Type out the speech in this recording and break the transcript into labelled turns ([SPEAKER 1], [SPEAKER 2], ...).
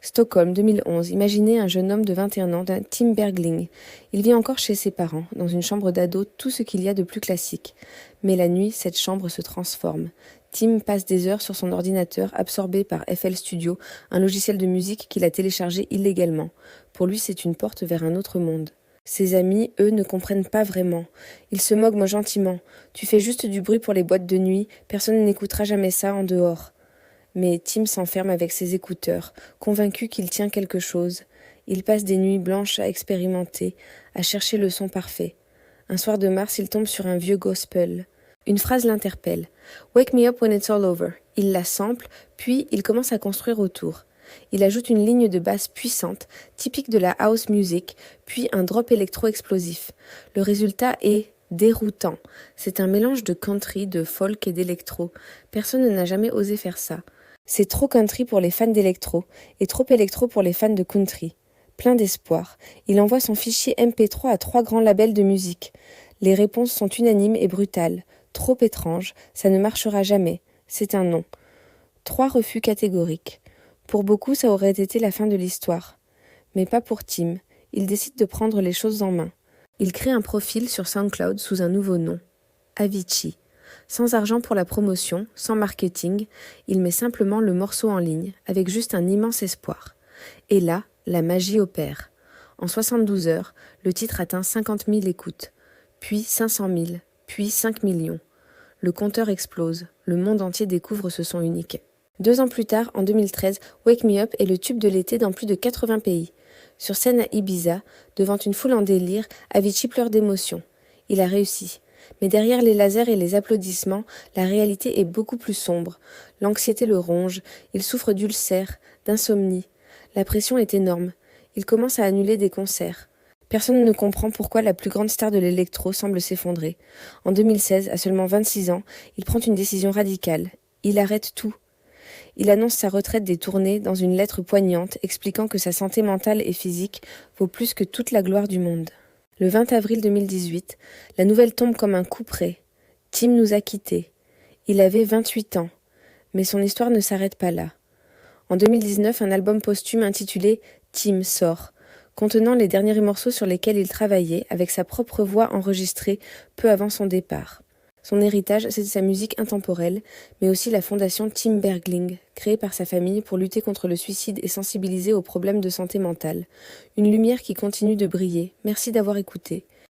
[SPEAKER 1] Stockholm, 2011. Imaginez un jeune homme de 21 ans, d'un Tim Bergling. Il vit encore chez ses parents, dans une chambre d'ado, tout ce qu'il y a de plus classique. Mais la nuit, cette chambre se transforme. Tim passe des heures sur son ordinateur, absorbé par FL Studio, un logiciel de musique qu'il a téléchargé illégalement. Pour lui, c'est une porte vers un autre monde. Ses amis, eux, ne comprennent pas vraiment. Ils se moquent gentiment. Tu fais juste du bruit pour les boîtes de nuit, personne n'écoutera jamais ça en dehors. Mais Tim s'enferme avec ses écouteurs, convaincu qu'il tient quelque chose. Il passe des nuits blanches à expérimenter, à chercher le son parfait. Un soir de mars, il tombe sur un vieux gospel. Une phrase l'interpelle. « Wake me up when it's all over ». Il la sample, puis il commence à construire autour. Il ajoute une ligne de basse puissante, typique de la house music, puis un drop électro explosif. Le résultat est déroutant. C'est un mélange de country, de folk et d'électro. Personne n'a jamais osé faire ça. C'est trop country pour les fans d'électro, et trop électro pour les fans de country. Plein d'espoir, il envoie son fichier MP3 à 3 grands labels de musique. Les réponses sont unanimes et brutales. Trop étrange, ça ne marchera jamais. C'est un non. 3 refus catégoriques. Pour beaucoup, ça aurait été la fin de l'histoire. Mais pas pour Tim. Il décide de prendre les choses en main. Il crée un profil sur SoundCloud sous un nouveau nom. Avicii. Sans argent pour la promotion, sans marketing, il met simplement le morceau en ligne, avec juste un immense espoir. Et là, la magie opère. En 72 heures, le titre atteint 50 000 écoutes, puis 500 000, puis 5 millions. Le compteur explose, le monde entier découvre ce son unique. 2 ans plus tard, en 2013, Wake Me Up est le tube de l'été dans plus de 80 pays. Sur scène à Ibiza, devant une foule en délire, Avicii pleure d'émotion. Il a réussi. Mais derrière les lasers et les applaudissements, la réalité est beaucoup plus sombre. L'anxiété le ronge, il souffre d'ulcères, d'insomnie. La pression est énorme. Il commence à annuler des concerts. Personne ne comprend pourquoi la plus grande star de l'électro semble s'effondrer. En 2016, à seulement 26 ans, il prend une décision radicale. Il arrête tout. Il annonce sa retraite des tournées dans une lettre poignante expliquant que sa santé mentale et physique vaut plus que toute la gloire du monde. Le 20 avril 2018, la nouvelle tombe comme un coup près. Tim nous a quittés. Il avait 28 ans. Mais son histoire ne s'arrête pas là. En 2019, un album posthume intitulé « Tim » sort, contenant les derniers morceaux sur lesquels il travaillait avec sa propre voix enregistrée peu avant son départ. Son héritage, c'est sa musique intemporelle, mais aussi la fondation Tim Bergling, créée par sa famille pour lutter contre le suicide et sensibiliser aux problèmes de santé mentale. Une lumière qui continue de briller. Merci d'avoir écouté.